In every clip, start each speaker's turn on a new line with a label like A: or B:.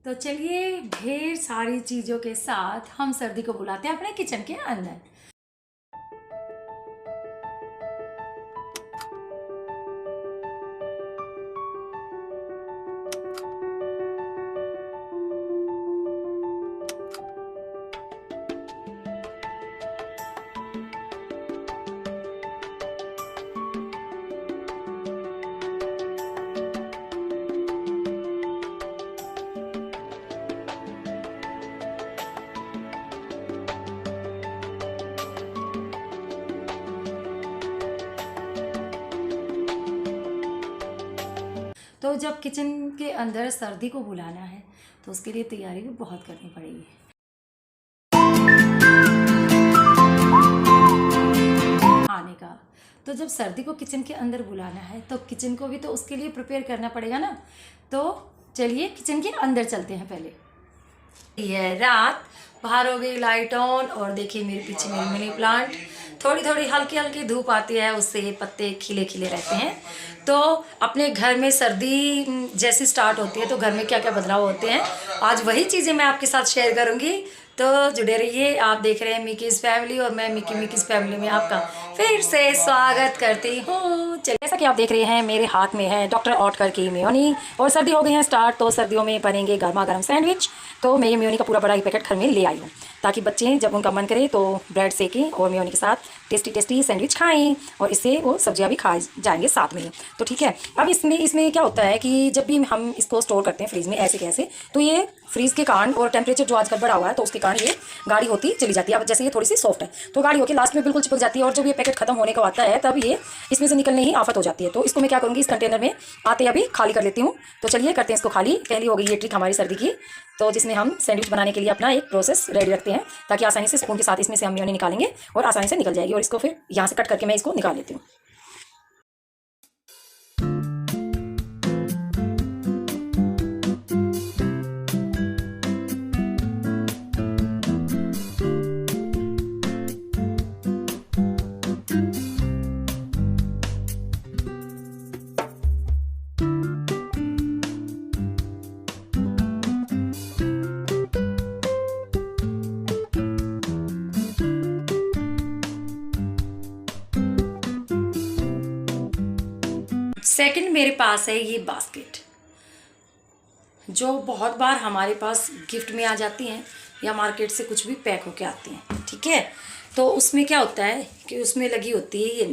A: तो चलिए ढेर सारी चीज़ों के साथ हम सर्दी को बुलाते हैं अपने किचन के अंदर। तो जब किचन के अंदर सर्दी को बुलाना है तो उसके लिए तैयारी भी बहुत करनी पड़ेगी। खाने का तो जब सर्दी को किचन के अंदर बुलाना है तो किचन को भी तो उसके लिए प्रिपेयर करना पड़ेगा ना। तो चलिए किचन के अंदर चलते हैं। पहले ये रात, बाहर हो गई लाइट ऑन और देखिए मेरे पीछे मेरी मिनी प्लांट, थोड़ी थोड़ी हल्की हल्की धूप आती है, उससे ये पत्ते खिले खिले रहते हैं। तो अपने घर में सर्दी जैसी स्टार्ट होती है तो घर में क्या क्या बदलाव होते हैं, आज वही चीज़ें मैं आपके साथ शेयर करूंगी। तो जुड़े रहिए। आप देख रहे हैं मिकीज़ फैमिली और मैं मिकीज़ फैमिली में आपका फिर से स्वागत करती हूँ। चलिए, जैसा कि आप देख रहे हैं मेरे हाथ में है डॉक्टर ओटकर की मेयोनी और सर्दी हो गई है स्टार्ट, तो सर्दियों में बनेंगे गर्मा गर्म सैंडविच। तो मैं ये मेयोनी का पूरा बड़ा ही पैकेट घर में ले आई हूँ ताकि बच्चे जब उनका मन करे तो ब्रेड सेकें और मेयोनी के साथ टेस्टी टेस्टी सैंडविच खाएं और इससे वो सब्जियां भी खाए जाएंगे साथ में। तो ठीक है, अब इसमें क्या होता है कि जब भी हम इसको स्टोर करते हैं फ्रीज में ऐसे कैसे, तो ये फ्रीज के कारण और टेम्परेचर जो आजकल बढ़ा हुआ है तो उसके कारण ये गाढ़ी होती चली जाती है। अब जैसे ये थोड़ी सी सॉफ्ट है तो गाढ़ी होकर लास्ट में बिल्कुल चिपक जाती है और जब ये पैकेट खत्म होने को आता है तब ये इसमें से निकलने ही आफत हो जाती है। तो इसको मैं क्या करूँगी, इस कंटेनर में आते अभी खाली कर लेती हूँ। तो चलिए करते हैं इसको खाली। पहली हो गई ये ट्रिक हमारी सर्दी की, तो जिसमें हम सैंडविच बनाने के लिए अपना एक प्रोसेस रेडी रखते हैं ताकि आसानी से स्पून के साथ इसमें से हम मेयोनी निकालेंगे और आसानी से निकल जाएगी। और इसको फिर यहाँ से कट करके मैं इसको निकाल लेती हूँ। सेकंड मेरे पास है ये बास्केट, जो बहुत बार हमारे पास गिफ्ट में आ जाती हैं या मार्केट से कुछ भी पैक होके आती हैं। ठीक है, तो उसमें क्या होता है कि उसमें लगी होती है ये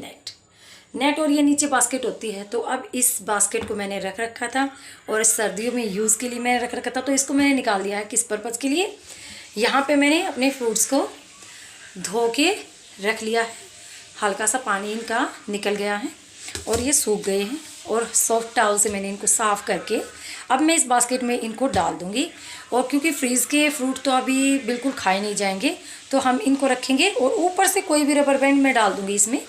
A: नेट और ये नीचे बास्केट होती है। तो अब इस बास्केट को मैंने रख रखा था और सर्दियों में यूज़ के लिए मैंने रख रखा था, तो इसको मैंने निकाल दिया है। किस पर्पज़ के लिए, यहाँ पे मैंने अपने फ्रूट्स को धो के रख लिया है, हल्का सा पानी इनका निकल गया है और ये सूख गए हैं और सॉफ्ट टॉवल से मैंने इनको साफ़ करके अब मैं इस बास्केट में इनको डाल दूँगी। और क्योंकि फ्रीज़ के फ्रूट तो अभी बिल्कुल खाए नहीं जाएंगे तो हम इनको रखेंगे और ऊपर से कोई भी रबर बैंड मैं डाल दूँगी इसमें।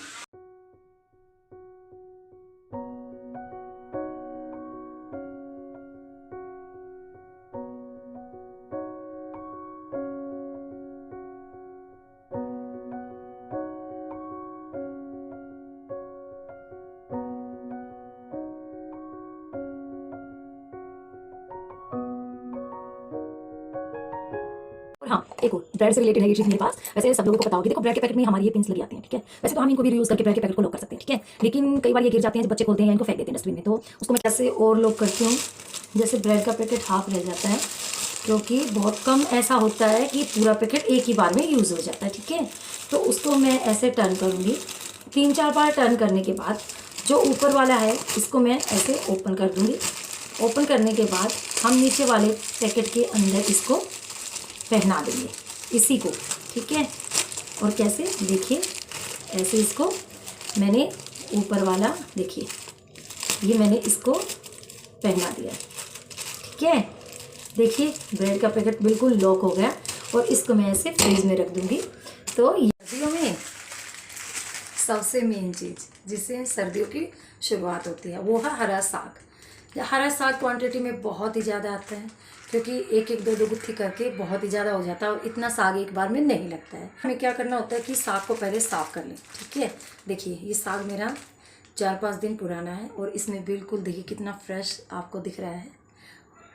A: हाँ, एक और ब्रेड से रिलेटेड है ये चीज़ मेरे पास। वैसे सब लोगों को पता होगी, देखो ब्रेड के पैकेट में हमारी ये पिन्स लगी आती हैं। ठीक है, वैसे तो हम इनको भी रीयूज करके ब्रेड के पैकेट को लॉक कर सकते हैं। ठीक है, लेकिन कई बार ये गिर जाते हैं जब बच्चे खोलते हैं या इनको फेंक देते हैं डस्टबिन में, तो उसको मैं कैसे और लॉक करती हूँ। जैसे ब्रेड का पैकेट हाफ रह जाता है क्योंकि बहुत कम ऐसा होता है कि पूरा पैकेट एक ही बार में यूज़ हो जाता है। ठीक है, तो उसको मैं ऐसे टर्न करूँगी, 3-4 बार टर्न करने के बाद जो ऊपर वाला है इसको मैं ऐसे ओपन कर दूँगी। ओपन करने के बाद हम नीचे वाले पैकेट के अंदर इसको पहना देंगे इसी को। ठीक है, और कैसे देखिए, ऐसे इसको मैंने ऊपर वाला देखिए ये मैंने इसको पहना दिया। ठीक है, देखिए ब्रेड का पैकेट बिल्कुल लॉक हो गया और इसको मैं ऐसे फ्रीज में रख दूंगी। तो सर्दियों में सबसे मेन चीज़ जिससे सर्दियों की शुरुआत होती है वो है हरा साग। हरा साग क्वांटिटी में बहुत ही ज़्यादा आता है क्योंकि एक एक दो दो गुत्थी करके बहुत ही ज़्यादा हो जाता है और इतना साग एक बार में नहीं लगता है। हमें क्या करना होता है कि साग को पहले साफ़ कर लें। ठीक है, देखिए ये साग मेरा 4-5 दिन पुराना है और इसमें बिल्कुल देखिए कितना फ्रेश आपको दिख रहा है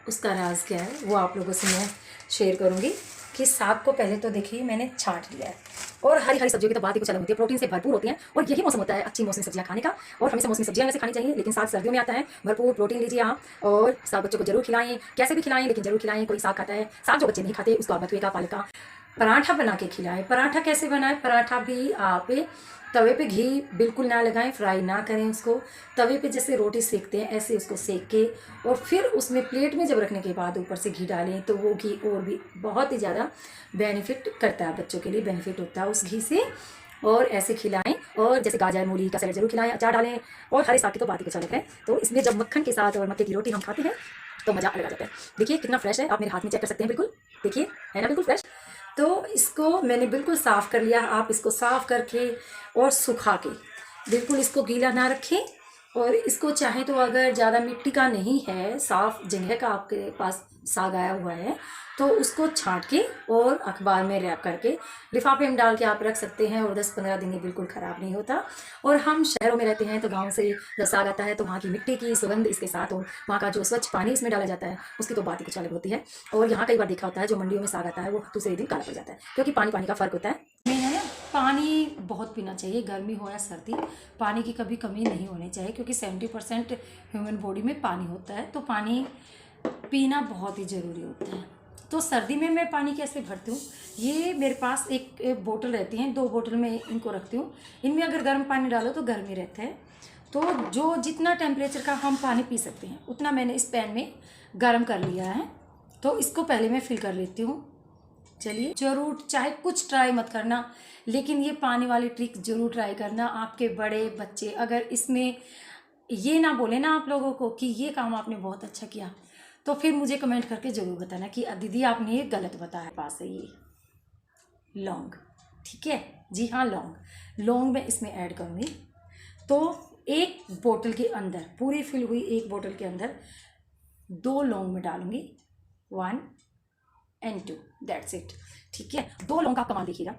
A: उसका राज क्या है वो आप लोगों से मैं शेयर करूंगी। कि साग को पहले तो देखिए मैंने छांट लिया है, और हरी हरी सब्जियों की तो बात ही कुछ अलग होती है, प्रोटीन से भरपूर होती हैं, और यही मौसम होता है अच्छी मौसमी सब्जियां खाने का। और हमेशा मौसमी सब्जियां वैसे खानी चाहिए, लेकिन साग सर्दियों में आता है, भरपूर प्रोटीन लीजिए आप, और साग बच्चों को जरूर खिलाएं, कैसे भी खिलाएं लेकिन जरूर खिलाएं। कोई साग खाता है, साग जो बच्चे नहीं खाते उसको आप बथुए का, पालक का पराठा बना के खिलाएं। पराठा कैसे बनाएं? पराठा भी आप तवे पे घी बिल्कुल ना लगाएं, फ्राई ना करें उसको, तवे पे जैसे रोटी सेकते हैं ऐसे उसको सेक के, और फिर उसमें प्लेट में जब रखने के बाद ऊपर से घी डालें, तो वो घी और भी बहुत ही ज़्यादा बेनिफिट करता है, बच्चों के लिए बेनिफिट होता है उस घी से। और ऐसे खिलाएं, और जैसे गाजर मूली का सैलेड जरूर खिलाएं, अचार डालें, और हरे साग की तो बात ही कुछ अलग है। तो इसमें जब मक्खन के साथ और मक्के की रोटी हम खाते हैं तो मज़ा अलग आ जाता है। देखिए कितना फ्रेश है, आप मेरे हाथ में चेक कर सकते हैं, बिल्कुल देखिए है ना, बिल्कुल फ्रेश। तो इसको मैंने बिल्कुल साफ़ कर लिया। आप इसको साफ़ करके और सुखा के, बिल्कुल इसको गीला ना रखें, और इसको चाहे तो अगर ज़्यादा मिट्टी का नहीं है, साफ़ जगह का आपके पास साग आया हुआ है, तो उसको छांट के और अखबार में रैप करके लिफाफे में डाल के आप रख सकते हैं, और 10-15 दिन ये बिल्कुल ख़राब नहीं होता। और हम शहरों में रहते हैं तो गांव से जब साग आता है तो वहाँ की मिट्टी की सुगंध इसके साथ, और वहाँ का जो स्वच्छ पानी इसमें डाला जाता है उसकी तो बात ही कुछ अलग होती है। और यहाँ कई बार देखा होता है जो मंडियों में साग आता है वो दूसरे दिन काला पड़ जाता है, क्योंकि पानी पानी का फ़र्क होता है। मेन है ना, पानी बहुत पीना चाहिए, गर्मी हो या सर्दी, पानी की कभी कमी नहीं होनी चाहिए, क्योंकि 70% ह्यूमन बॉडी में पानी होता है, तो पानी पीना बहुत ही ज़रूरी होता है। तो सर्दी में मैं पानी कैसे भरती हूँ, ये मेरे पास एक बोतल रहती है, 2 बोतल में इनको रखती हूँ। इनमें अगर गर्म पानी डालो तो गर्म ही रहता है, तो जो जितना टेम्परेचर का हम पानी पी सकते हैं उतना मैंने इस पैन में गर्म कर लिया है। तो इसको पहले मैं फिल कर लेती हूँ। चलिए ज़रूर, चाहे कुछ ट्राई मत करना, लेकिन ये पानी वाली ट्रिक ज़रूर ट्राई करना। आपके बड़े बच्चे अगर इसमें ये ना बोले ना आप लोगों को कि ये काम आपने बहुत अच्छा किया, तो फिर मुझे कमेंट करके ज़रूर बताना कि दीदी आपने ये गलत बताया। पास है ये लौंग, ठीक है जी हाँ, लौंग मैं इसमें ऐड करूँगी। तो एक बोतल के अंदर, पूरी फिल हुई एक बोतल के अंदर 2 लौंग में डालूंगी, 1 and 2, दैट्स इट। ठीक है, 2 लौंग का आप कमाल देखिएगा।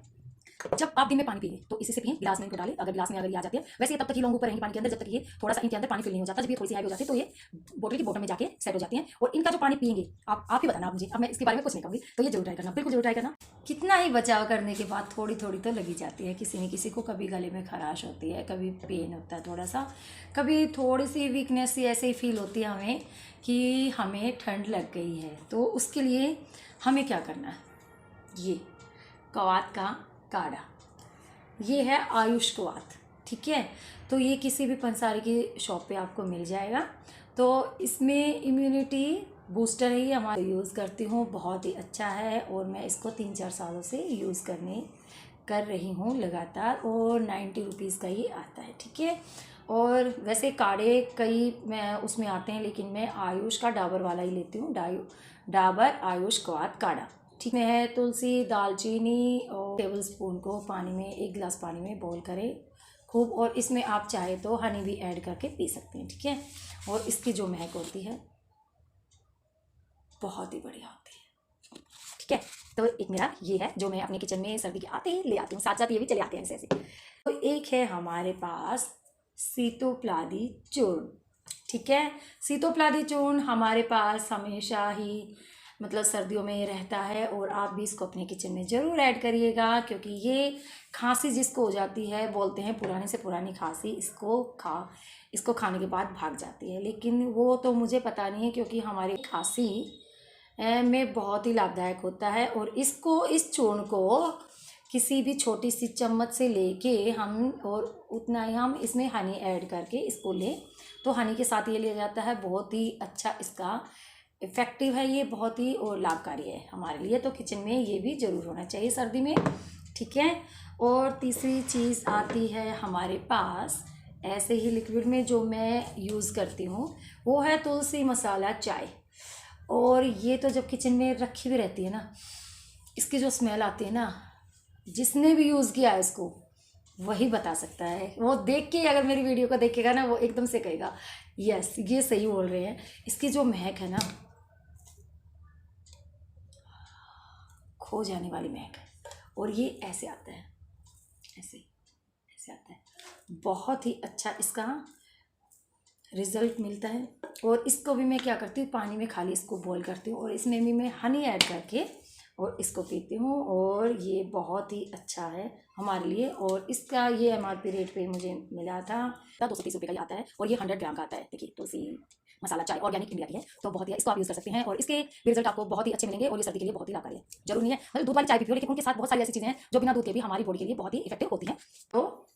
A: जब आप दिन में पानी पिए तो इसी से पिए, गिलास में इनको डालें, अगर गिलास में अगर ये आ जाती है, वैसे ये तब तक ही लौंग ऊपर रहेंगे पानी के अंदर जब तक ये थोड़ा सा इनके अंदर पानी फिल नहीं हो जाता। जब ये थोड़ी सी हाई हो जाती है तो ये बोतल की बॉटम में जाके सेट हो जाती हैं, और इनका जो पानी पिएंगे आप ही बताना, आप मुझे, अब मैं इसके बारे में कुछ नहीं कहूँगी, तो ये जरूर ट्राई करना, बिल्कुल जरूर ट्राई करना। कितना ही बचाव करने के बाद थोड़ी थोड़ी तो लगी जाती है किसी न किसी को, कभी गले में खराश होती है, कभी पेन होता है थोड़ा सा, कभी थोड़ी सी वीकनेस सी ऐसे ही फील होती है हमें कि हमें ठंड लग गई है। तो उसके लिए हमें क्या करना है, ये कवात का काढ़ा, ये है आयुष कवात, ठीक है। तो ये किसी भी पंसारी की शॉप पे आपको मिल जाएगा। तो इसमें इम्यूनिटी बूस्टर ही हमारा यूज़ करती हूँ, बहुत ही अच्छा है, और मैं इसको 3-4 सालों से यूज़ कर रही हूँ लगातार, और 90 रुपीज़ का ये आता है, ठीक है। और वैसे काढ़े कई मैं उसमें आते हैं, लेकिन मैं आयुष का डाबर वाला ही लेती हूँ, डाबर आयुष कवात काढ़ा, ठीक है। तुलसी, दालचीनी और टेबल स्पून को पानी में, 1 गिलास पानी में बॉईल करें खूब, और इसमें आप चाहे तो हनी भी ऐड करके पी सकते हैं, ठीक है। और इसकी जो महक होती है बहुत ही बढ़िया होती है, ठीक है। तो एक मेरा ये है जो मैं अपने किचन में सर्दी के आते ही ले आती हूँ, साथ साथ ये भी चले आते हैं ऐसे ऐसे। तो एक है हमारे पास सीतोपलादी चूर्ण, ठीक है। सीतोपलादी चूर्ण हमारे पास हमेशा ही मतलब सर्दियों में रहता है, और आप भी इसको अपने किचन में ज़रूर ऐड करिएगा, क्योंकि ये खांसी जिसको हो जाती है, बोलते हैं पुराने से पुरानी खांसी इसको खाने के बाद भाग जाती है, लेकिन वो तो मुझे पता नहीं है, क्योंकि हमारी खांसी में बहुत ही लाभदायक होता है। और इस चूर्ण को किसी भी छोटी सी चम्मच से लेके हम, और उतना ही हम इसमें हनी ऐड करके इसको लें, तो हनी के साथ ये लिया जाता है, बहुत ही अच्छा इसका इफ़ेक्टिव है ये, बहुत ही और लाभकारी है हमारे लिए। तो किचन में ये भी ज़रूर होना चाहिए सर्दी में, ठीक है। और तीसरी चीज़ आती है हमारे पास ऐसे ही लिक्विड में, जो मैं यूज़ करती हूँ, वो है तुलसी मसाला चाय। और ये तो जब किचन में रखी हुई रहती है ना, इसकी जो स्मेल आती है ना, जिसने भी यूज़ किया है इसको वही बता सकता है। वो देख के अगर मेरी वीडियो को देखेगा ना, वो एकदम से कहेगा यस ये सही बोल रहे हैं। इसकी जो महक है ना, खो जाने वाली महक है, और ये ऐसे आता है, ऐसे आता है, बहुत ही अच्छा इसका रिजल्ट मिलता है। और इसको भी मैं क्या करती हूँ, पानी में खाली इसको बॉईल करती हूँ और इसमें भी मैं हनी ऐड करके और इसको पीती हूँ। और ये बहुत ही अच्छा है हमारे लिए। और इसका ये MRP रेट पे मुझे मिला था 230 रुपये का ही आता है और ये 100 ग्राम का आता है। देखिए तुलसी मसाला चाय ऑर्गेनिक इंडिया की है, तो बहुत ही इसको आप यूज़ कर सकते हैं और इसके रिजल्ट आपको बहुत ही अच्छे मिलेंगे और ये सर्दी के लिए बहुत ही लाभकारी है। जरूर नहीं है मतलब दूध वाली चाय भी पियो, लेकिन उनके साथ बहुत सारी ऐसी चीज़ें हैं जो बिना दूध के भी हमारी बॉडी के लिए बहुत ही इफेक्टिव होती हैं। तो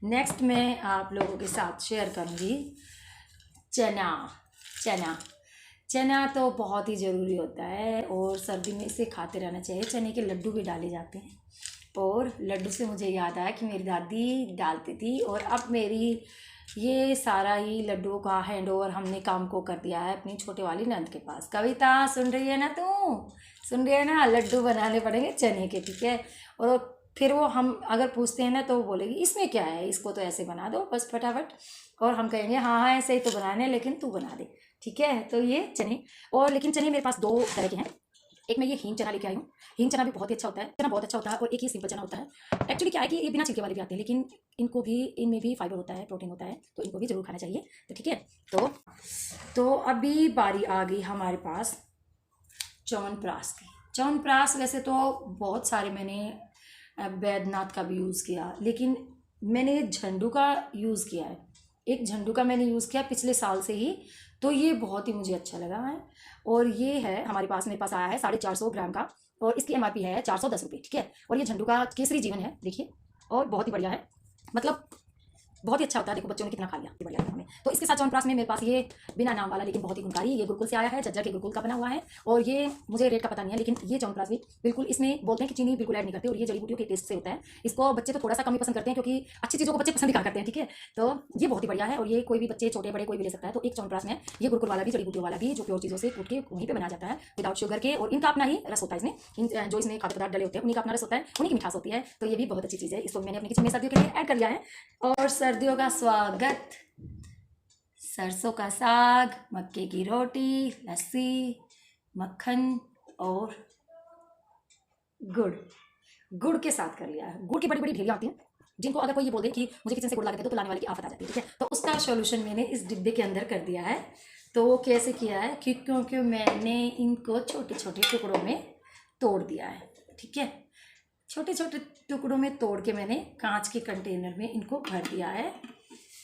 A: नेक्स्ट मैं आप लोगों के साथ शेयर करूँगी चना। चना चना तो बहुत ही ज़रूरी होता है और सर्दी में इसे खाते रहना चाहिए। चने के लड्डू भी डाले जाते हैं और लड्डू से मुझे याद आया कि मेरी दादी डालती थी और अब मेरी ये सारा ही लड्डुओं का हैंड ओवर हमने काम को कर दिया है अपनी छोटे वाली नंद के पास। कविता सुन रही है ना, तू सुन रही है ना? लड्डू बनाने पड़ेंगे चने के, ठीक है। और फिर वो हम अगर पूछते हैं ना तो वो बोलेगी इसमें क्या है, इसको तो ऐसे बना दो बस फटाफट। और हम कहेंगे हाँ हाँ ऐसे ही तो बनाने, लेकिन तू बना दे, ठीक है। तो ये चने, और लेकिन चने मेरे पास 2 तरह के हैं। एक मैं ये हींग चना लेके आई हूँ। हींग चना भी बहुत ही अच्छा होता है, चना बहुत अच्छा होता है। और एक ये सिंपल चना होता है। एक्चुअली क्या है कि ये बिना छिलके वाले भी आते हैं, लेकिन इनको भी, इनमें भी फाइबर होता है, प्रोटीन होता है, तो इनको भी जरूर खाना चाहिए। तो ठीक है, तो अभी बारी आ गई हमारे पास च्यवनप्राश की। च्यवनप्राश वैसे तो बहुत सारे मैंने बैद्यनाथ का भी यूज़ किया, लेकिन मैंने झंडू का यूज़ किया है। एक झंडू का मैंने यूज़ किया पिछले साल से ही, तो ये बहुत ही मुझे अच्छा लगा है। और ये है हमारे पास, मेरे पास आया है 450 ग्राम का और इसकी MRP है 410 रुपये, ठीक है। और ये झंडू का केसरी जीवन है, देखिए, और बहुत ही बढ़िया है, मतलब बहुत ही अच्छा होता है। देखो बच्चों ने कितना खा लिया, बढ़िया हमें। तो इसके साथ च्यवनप्राश में मेरे पास ये बिना नाम वाला लेकिन बहुत ही गुणकारी, ये गुरुकुल से आया है, झज्जर के गुरुकुल का बना हुआ है। और ये मुझे रेट का पता नहीं है, लेकिन ये च्यवनप्राश भी बिल्कुल, इसमें बोलते हैं कि चीनी बिल्कुल ऐड नहीं करते और ये जड़ी बूटियों के टेस्ट से होता है। इसको बच्चे तो थोड़ा सा कम ही पसंद करते हैं, क्योंकि अच्छी चीज़ों को बच्चे पसंद ही करते हैं, ठीक है। तो ये बहुत ही बढ़िया है और ये कोई भी बच्चे छोटे बड़े कोई भी ले सकता है। तो एक च्यवनप्राश में ये गुरुकुल वाला भी, जड़ी बूटियों वाला भी, जो प्योर चीज़ों से कूट के वहीं पर बनाया जाता है विदाउट शुगर के। और इनका अपना ही रस होता है इसमें, जो इसमें खाद्य पदार्थ डले होते हैं उन्हीं का अपना रस होता है, उन्हीं की मिठास होती है। तो ये भी बहुत अच्छी चीज़ है, इसको मैंने अपनी किचन में सर्दियों के लिए ऐड कर लिया है। और सर्दियों का स्वागत, सरसों का साग, मक्के की रोटी, लस्सी, मक्खन और गुड़ के साथ कर लिया है। गुड़ की बड़ी बड़ी ढेरियाँ आती हैं, जिनको अगर कोई ये बोल दे कि मुझे किचन से गुड़ ला के दे दो, तो लाने वाले की आफत आ जाती है, ठीक है। तो उसका सॉल्यूशन मैंने इस डिब्बे के अंदर कर दिया है। तो वो कैसे किया है, क्योंकि मैंने इनको छोटे छोटे टुकड़ों में तोड़ दिया है, ठीक है। छोटे छोटे टुकड़ों में तोड़ के मैंने कांच के कंटेनर में इनको भर दिया है,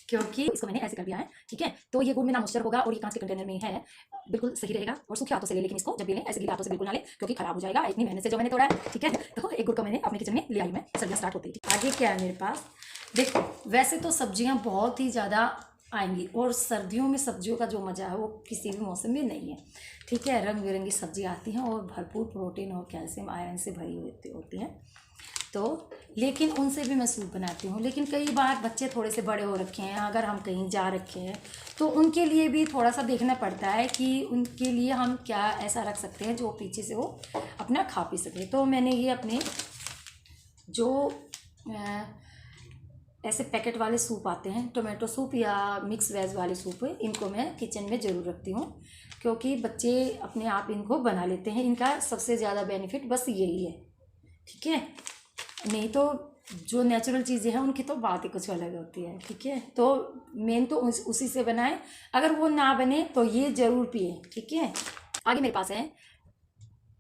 A: क्योंकि इसको मैंने ऐसे कर दिया है, ठीक है। तो ये गुड़ में ना मॉइस्चर होगा और ये कांच के कंटेनर में है, बिल्कुल सही रहेगा। और सूखे हाथों से ले, लेकिन इसको जब भी लें ऐसे गीले हाथों से बिल्कुल ना ले, क्योंकि खराब हो जाएगा इतनी मेहनत से जो मैंने तोड़ा है, ठीक है। तो एक गुड़ को मैंने अपने किचन में ले आई, मैं सर्दियाँ स्टार्ट होती थी। आगे क्या है मेरे पास, देखो वैसे तो सब्जियाँ बहुत ही ज़्यादा आएंगी और सर्दियों में सब्जियों का जो मज़ा है वो किसी भी मौसम में नहीं है, ठीक है। रंग बिरंगी सब्जी आती हैं और भरपूर प्रोटीन और कैल्शियम आयरन से भरी होती हैं। तो लेकिन उनसे भी मैं सूप बनाती हूँ। लेकिन कई बार बच्चे थोड़े से बड़े हो रखे हैं, अगर हम कहीं जा रखे हैं तो उनके लिए भी थोड़ा सा देखना पड़ता है कि उनके लिए हम क्या ऐसा रख सकते हैं जो पीछे से वो अपना खा पी सके। तो मैंने ये अपने जो ऐसे पैकेट वाले सूप आते हैं, टोमेटो सूप या मिक्स वेज वाले सूप, इनको मैं किचन में ज़रूर रखती हूँ, क्योंकि बच्चे अपने आप इनको बना लेते हैं। इनका सबसे ज़्यादा बेनिफिट बस यही है, ठीक है। नहीं तो जो नेचुरल चीज़ें हैं उनकी तो बात ही कुछ अलग होती है, ठीक है। तो मेन तो उसी से बनाएं, अगर वो ना बने तो ये ज़रूर पिए, ठीक है। आगे मेरे पास है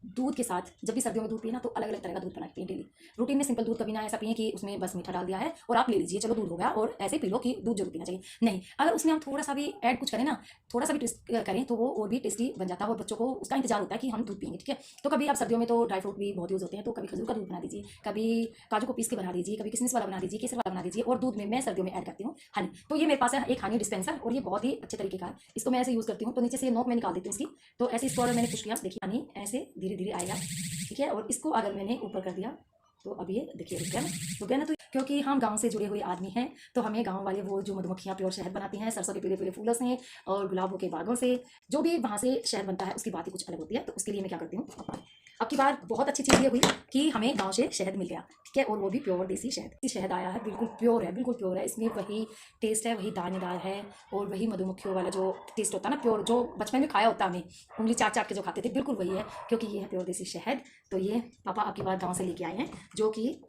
A: दूध के साथ, जब भी सर्दियों में दूध पिए ना तो अलग अलग तरह का दूध बना के पिए डेली। रूटीन में सिंपल दूध कभी ना ऐसा पिए कि उसमें बस मीठा डाल दिया है और आप ले लीजिए चलो दूध हो गया और ऐसे पी लो कि दूध जरूर पीना चाहिए, नहीं। अगर उसमें हम थोड़ा सा भी ऐड कुछ करें ना, थोड़ा सा भी ट्विस्ट करें तो वो और भी टेस्टी बन जाता है और बच्चों को उसका इंतजार होता है कि हम दूध पिएंगे, ठीक है। तो कभी आप सर्दियों में तो ड्राई फ्रूट भी बहुत यूज़ होते हैं, तो कभी खजूर का दूध बना दीजिए, कभी काजू को पीस के बना दीजिए, कभी किशमिश वाला बना दीजिए, केसर वाला बना दीजिए। और दूध में मैं सर्दियों में ऐड करती हूँ हनी। तो ये मेरे पास है एक हनी डिस्पेंसर और ये बहुत ही अच्छे तरीके का है, इसको मैं ऐसे यूज़ करती हूँ। तो नीचे से नोक में निकाल देती हूँ इसकी, तो ऐसे इसको अगर मैंने पुश किया, देखिए हनी ऐसे धीरे धीरे आएगा, ठीक है। और इसको अगर मैंने ऊपर कर दिया तो अब ये देखिए रुक गया ना। तो क्योंकि हम गांव से जुड़े हुए आदमी हैं, तो हमें गांव वाले वो जो मधुमक्खियां प्योर शहद बनाती हैं सरसों के पीले पीले फूलों से और गुलाबों के बागों से, जो भी वहाँ से शहद बनता है उसकी बात ही कुछ अलग होती है। तो उसके लिए मैं क्या करती हूँ, अब की बार बहुत अच्छी चीज़ ये हुई कि हमें गांव से शहद मिल गया, ठीक है। और वो भी प्योर देसी शहद आया है, बिल्कुल प्योर है, बिल्कुल प्योर है। इसमें वही टेस्ट है, वही दानेदार है और वही मधुमक्खियों वाला जो टेस्ट होता है ना प्योर, जो बचपन में खाया होता हमें, उंगली चाट चाट के जो खाते थे, बिल्कुल वही है, क्योंकि ये है प्योर देसी शहद। तो ये पापा अब की बार गाँव से लेके आए हैं, जो कि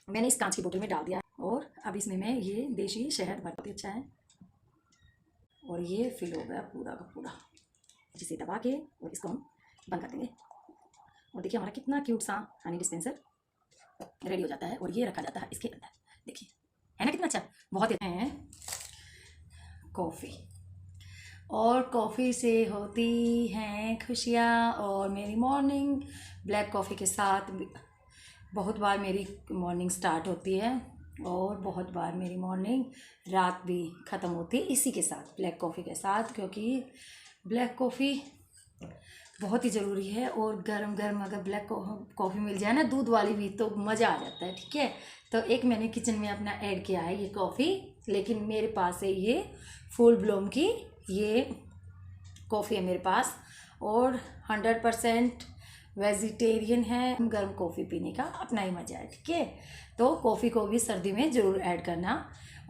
A: मैंने इस कांच की बोतल में डाल दिया और अब इसमें मैं ये देसी शहद बहुत ही अच्छा है और ये फिल हो गया पूरा का पूरा। जिसे दबा के और इसको हम बंद कर देंगे। और देखिए हमारा कितना क्यूट सा हनी डिस्पेंसर रेडी हो जाता है और ये रखा जाता है इसके अंदर। देखिए है ना कितना अच्छा, बहुत अच्छा है। कॉफ़ी, और कॉफ़ी से होती हैं खुशियाँ। और मेरी मॉर्निंग ब्लैक कॉफ़ी के साथ बहुत बार मेरी मॉर्निंग स्टार्ट होती है और बहुत बार मेरी मॉर्निंग रात भी ख़त्म होती है इसी के साथ, ब्लैक कॉफ़ी के साथ। क्योंकि ब्लैक कॉफ़ी बहुत ही ज़रूरी है। और गरम गरम अगर ब्लैक कॉफ़ी मिल जाए ना, दूध वाली भी, तो मज़ा आ जाता है। ठीक है, तो एक मैंने किचन में अपना ऐड किया है ये कॉफ़ी, लेकिन मेरे पास है ये फुल ब्लूम की ये कॉफ़ी है मेरे पास, और 100% वेजिटेरियन है। गर्म कॉफ़ी पीने का अपना ही मज़ा है। ठीक है, तो कॉफ़ी को भी सर्दी में ज़रूर ऐड करना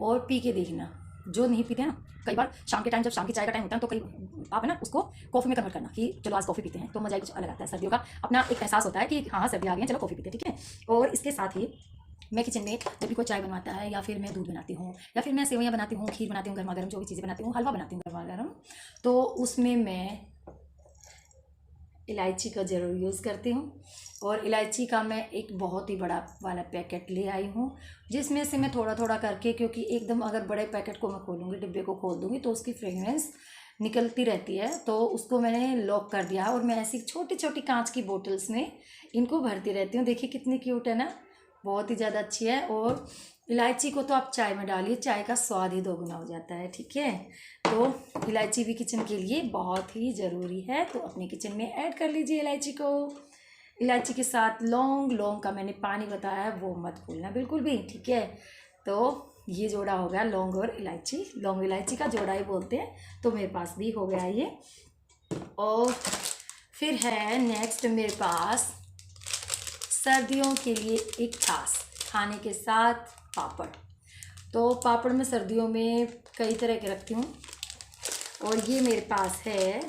A: और पी के देखना। जो नहीं पीते ना, कई बार शाम के टाइम, जब शाम की चाय का टाइम होता है, तो कई आप है ना उसको कॉफ़ी में कन्वर्ट करना कि चलो आज कॉफ़ी पीते हैं, तो मज़ा ही कुछ अलग आता है। सर्दियों का अपना एक एहसास होता है कि हाँ सर्दी आ गई है, चलो कॉफ़ी पीते हैं। ठीक है, और इसके साथ ही मैं किचन में जब भी कोई चाय बनवाता है, या फिर मैं दूध बनाती हूँ, या फिर मैं सेवइयाँ बनाती हूँ, खीर बनाती हूँ गर्मा गर्म, जो भी चीज़ें बनाती हूँ, हलवा बनाती हूँ गर्मा गर्म, तो उसमें मैं इलायची का ज़रूर यूज़ करती हूँ। और इलायची का मैं एक बहुत ही बड़ा वाला पैकेट ले आई हूँ, जिसमें से मैं थोड़ा थोड़ा करके, क्योंकि एकदम अगर बड़े पैकेट को मैं खोलूँगी, डिब्बे को खोल दूँगी, तो उसकी फ्रेगरेंस निकलती रहती है। तो उसको मैंने लॉक कर दिया है और मैं ऐसी छोटी छोटी कांच की बोतल्स में इनको भरती रहती हूँ। देखिए कितनी क्यूट है ना, बहुत ही ज़्यादा अच्छी है। और इलायची को तो आप चाय में डालिए, चाय का स्वाद ही दोगुना हो जाता है। ठीक है, तो इलायची भी किचन के लिए बहुत ही ज़रूरी है, तो अपने किचन में ऐड कर लीजिए इलायची को। इलायची के साथ लौंग, लौंग का मैंने पानी बताया है वो मत भूलना बिल्कुल भी। ठीक है, तो ये जोड़ा हो गया लौंग और इलायची, लौंग इलायची का जोड़ा ही बोलते हैं, तो मेरे पास भी हो गया ये। और फिर है नेक्स्ट मेरे पास सर्दियों के लिए एक छाछ, खाने के साथ पापड़। तो पापड़ मैं सर्दियों में कई तरह के रखती हूँ, और ये मेरे पास है,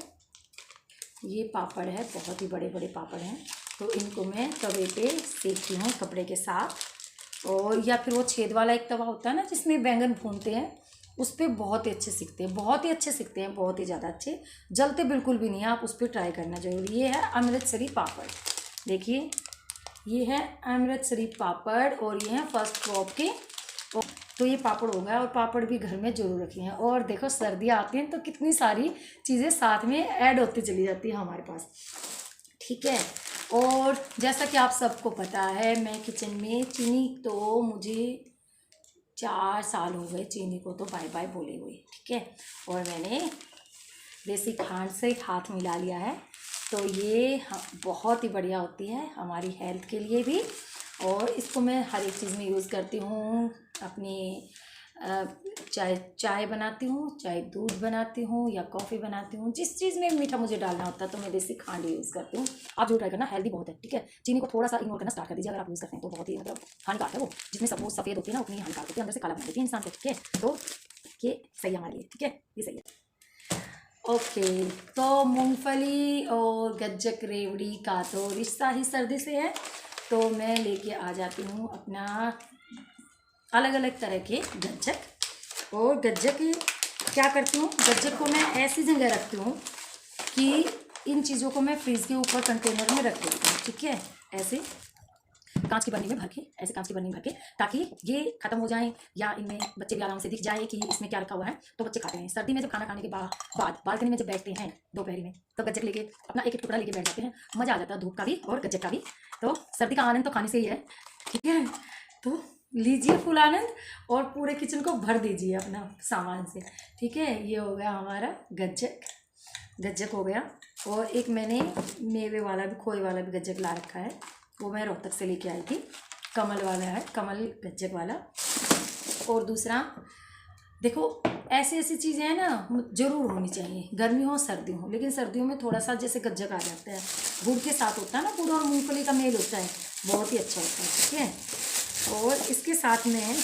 A: ये पापड़ है, बहुत ही बड़े बड़े पापड़ हैं। तो इनको मैं तवे पे सेकती हूँ कपड़े के साथ, और या फिर वो छेद वाला एक तवा होता है ना जिसमें बैंगन भूनते हैं, उस पर बहुत ही अच्छे सिकते हैं, बहुत ही अच्छे सिकते हैं, बहुत ही ज़्यादा अच्छे, जलते बिल्कुल भी नहीं है। आप उस पर ट्राई करना जरूरी। ये है अमृतसरी पापड़, देखिए ये है अमृतसरी पापड़, और ये है फर्स्ट क्रॉप के। तो ये पापड़ हो गया, और पापड़ भी घर में जरूर रखी हैं। और देखो सर्दियाँ आती हैं तो कितनी सारी चीज़ें साथ में ऐड होती चली जाती है हमारे पास। ठीक है, और जैसा कि आप सबको पता है, मैं किचन में चीनी, तो मुझे 4 साल हो गए चीनी को तो बाय बाय बोले हुए। ठीक है, और मैंने देसी खांड से हाथ मिला लिया है, तो ये बहुत ही बढ़िया होती है हमारी हेल्थ के लिए भी। और इसको मैं हर एक चीज़ में यूज़ करती हूँ, अपनी चाय बनाती हूँ, चाहे दूध बनाती हूँ या कॉफ़ी बनाती हूँ, जिस चीज़ में मीठा मुझे डालना होता है तो मैं देसी खांड यूज़ करती हूँ। आप जो ट्राई करना, हेल्दी बहुत है। ठीक है, चीनी को थोड़ा सा इग्नोर करना स्टार्ट कर दीजिए अगर आप यूज़ करते हैं, तो बहुत ही मतलब हानिकारक है वो, जिसमें सब वो सफ़ेद होती है ना, उतनी हानिकारक होती है, अंदर से काला बना देती है इंसान को। ठीक है, तो ये सही है हमारे लिए। ठीक है, ये सही है। ओके, तो मूंगफली और गज्जक रेवड़ी का तो रिश्ता ही सर्दी से है, तो मैं लेके आ जाती हूँ अपना अलग अलग तरह के गज्जक। और गज्जक क्या करती हूँ, गज्जक को मैं ऐसी जगह रखती हूँ कि इन चीज़ों को मैं फ्रीज के ऊपर कंटेनर में रख देती हूँ। ठीक है, ऐसे कांच की बर्नी में भर के, ऐसे कांच की बर्नी में भर के, ताकि ये खत्म हो जाए या इनमें बच्चे भी आराम से दिख जाए कि इसमें क्या रखा हुआ है, तो बच्चे खाते हैं। सर्दी में जब खाना खाने के बाद बालकनी में जब बैठते हैं दोपहरी में, तो गज्जक लेके अपना एक एक टुकड़ा लेके बैठ जाते हैं, मज़ा आ जाता है धूप का भी और गज्जक का भी। तो सर्दी का आनंद तो खाने से ही है। ठीक है, तो लीजिए फुल आनंद और पूरे किचन को भर दीजिए अपना सामान से। ठीक है, ये हो गया हमारा गज्जक, गज्जक हो गया। और एक मैंने मेवे वाला भी, खोए वाला भी गज्जक ला रखा है, वो मैं रोहतक से लेके आई थी, कमल वाला है, कमल गज्जक वाला। और दूसरा देखो, ऐसी ऐसी चीज़ें हैं ना ज़रूर होनी चाहिए, गर्मी हो सर्दी हो, लेकिन सर्दियों में थोड़ा सा जैसे गज्जक आ जाता है, गुड़ के साथ होता है ना, गुड़ और मूंगफली का मेल होता है, बहुत ही अच्छा होता है। ठीक है, और इसके साथ में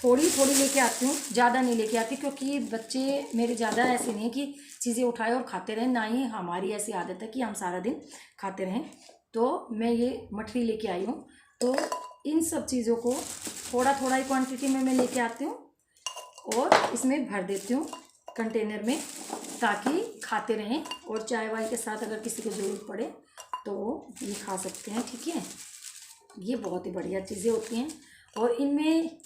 A: थोड़ी थोड़ी लेके आती हूँ, ज़्यादा नहीं लेके आती, क्योंकि बच्चे मेरे ज़्यादा ऐसे नहीं कि चीज़ें उठाए और खाते रहें, ना ही हमारी ऐसी आदत है कि हम सारा दिन खाते रहें। तो मैं ये मठरी लेके आई हूँ, तो इन सब चीज़ों को थोड़ा थोड़ा ही क्वांटिटी में मैं लेके आती हूँ और इसमें भर देती हूँ। कंटेनर में, ताकि खाते रहें और चाय वाय के साथ अगर किसी को ज़रूरत पड़े तो ये खा सकते हैं। ठीक है, ये बहुत ही बढ़िया चीज़ें होती हैं और इनमें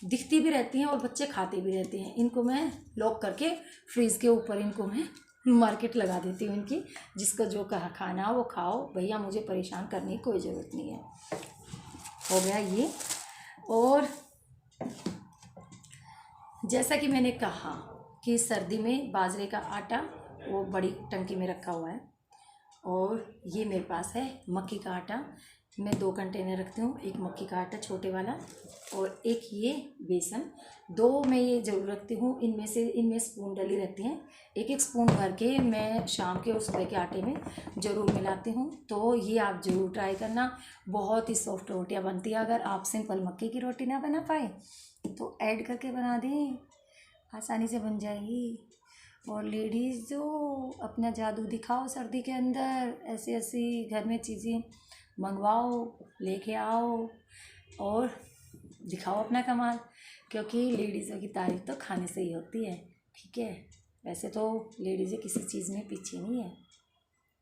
A: दिखती भी रहती हैं और बच्चे खाते भी रहते हैं। इनको मैं लॉक करके फ्रीज़ के ऊपर इनको मैं मार्केट लगा देती हूँ इनकी, जिसको जो कहा खाना वो खाओ भैया, मुझे परेशान करने की कोई ज़रूरत नहीं है। हो गया ये। और जैसा कि मैंने कहा कि सर्दी में बाजरे का आटा वो बड़ी टंकी में रखा हुआ है, और ये मेरे पास है मक्की का आटा। मैं 2 कंटेनर रखती हूँ, एक मक्की का आटा छोटे वाला और एक ये बेसन। 2 मैं ये ज़रूर रखती हूँ, इनमें स्पून डली रहती हैं। एक एक स्पून भर के मैं शाम के और सुबह के आटे में ज़रूर मिलाती हूँ। तो ये आप ज़रूर ट्राई करना, बहुत ही सॉफ्ट रोटियाँ बनती है। अगर आप सिंपल मक्की की रोटी ना बना पाए तो ऐड करके बना दें, आसानी से बन जाएगी। और लेडीज़ जो अपना जादू दिखाओ सर्दी के अंदर, ऐसी ऐसी घर में चीज़ें मंगवाओ, लेके आओ और दिखाओ अपना कमाल, क्योंकि लेडीज़ों की तारीफ तो खाने से ही होती है। ठीक है, वैसे तो लेडीज़ें किसी चीज़ में पीछे नहीं है,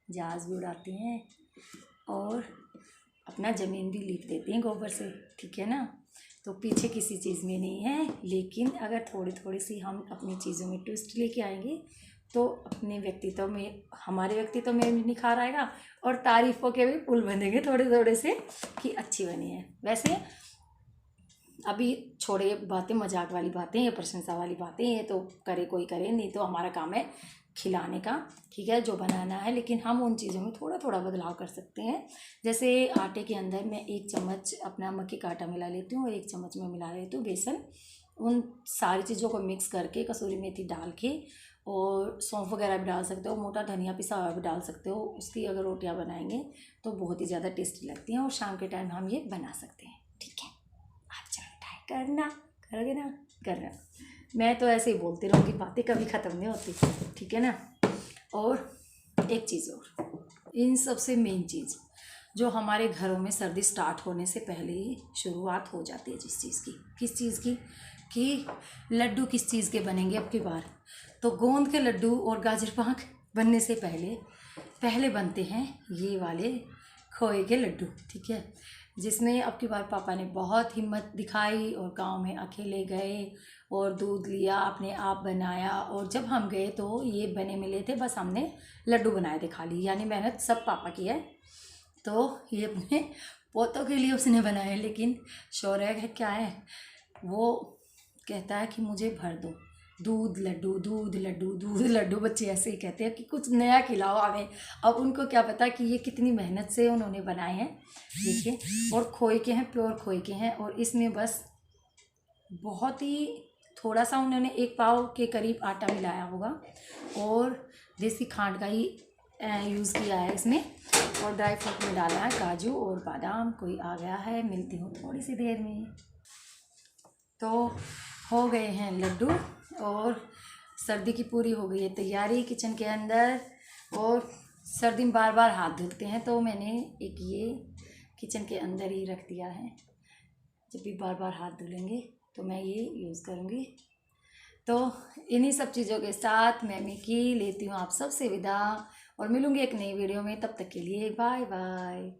A: जहाज़ भी उड़ाती हैं और अपना ज़मीन भी लीप देती हैं गोबर से। ठीक है ना, तो पीछे किसी चीज़ में नहीं है। लेकिन अगर थोड़ी थोड़ी सी हम अपनी चीज़ों में ट्विस्ट लेके आएंगे तो अपने व्यक्तित्व में, हमारे व्यक्तित्व में भी निखार आएगा और तारीफ़ों के भी पुल बनेंगे थोड़े थोड़े से कि अच्छी बनी है। वैसे अभी छोड़े बातें, मजाक वाली बातें या प्रशंसा वाली बातें, ये तो करे कोई करे, नहीं तो हमारा काम है खिलाने का। ठीक है, जो बनाना है, लेकिन हम उन चीज़ों में थोड़ा थोड़ा बदलाव कर सकते हैं। जैसे आटे के अंदर मैं 1 चम्मच अपना मक्की का आटा मिला लेती हूँ और 1 चम्मच में मिला लेती हूँ बेसन। उन सारी चीज़ों को मिक्स करके कसूरी मेथी डाल के और सौंफ वगैरह भी डाल सकते हो, मोटा धनिया पिसा हुआ भी डाल सकते हो। उसकी अगर रोटियां बनाएंगे तो बहुत ही ज़्यादा टेस्टी लगती हैं और शाम के टाइम हम ये बना सकते हैं। ठीक है, आप जरूर ट्राई करना, करोगे ना? करना। मैं तो ऐसे ही बोलती रहूँगी, बातें कभी ख़त्म नहीं होती। ठीक है ना। और एक चीज़ और, इन सबसे मेन चीज़ जो हमारे घरों में सर्दी स्टार्ट होने से पहले ही शुरुआत हो जाती है जिस चीज़ की, किस चीज़ की, कि लड्डू किस चीज़ के बनेंगे अब की बार। तो गोंद के लड्डू और गाजर पाक बनने से पहले बनते हैं ये वाले खोए के लड्डू। ठीक है, जिसमें अब की बार पापा ने बहुत हिम्मत दिखाई और गांव में अकेले गए और दूध लिया, अपने आप बनाया। और जब हम गए तो ये बने मिले थे, बस हमने लड्डू बनाए थे खाली, यानी मेहनत सब पापा की है। तो ये अपने पोतों के लिए उसने बनाए, लेकिन शौर्य है क्या है, वो कहता है कि मुझे भर दो दूध लड्डू, दूध लड्डू, दूध लड्डू। बच्चे ऐसे ही कहते हैं कि कुछ नया खिलाओ हमें। अब उनको क्या पता कि ये कितनी मेहनत से उन्होंने बनाए हैं। देखिए, और खोए के हैं, प्योर खोए के हैं। और इसमें बस बहुत ही थोड़ा सा उन्होंने 1 पाव के करीब आटा मिलाया होगा और देसी खांड का ही यूज़ किया है इसमें। और ड्राई फ्रूट में डाला है काजू और बादाम। कोई आ गया है, मिलती हूँ थोड़ी सी देर में। तो हो गए हैं लड्डू और सर्दी की पूरी हो गई है तैयारी किचन के अंदर। और सर्दी में बार बार हाथ धुलते हैं, तो मैंने एक ये किचन के अंदर ही रख दिया है। जब भी बार बार हाथ धुलेंगे तो मैं ये यूज़ करूँगी। तो इन्हीं सब चीज़ों के साथ मैं मिकी लेती हूँ आप सबसे विदा और मिलूँगी एक नई वीडियो में। तब तक के लिए बाय बाय।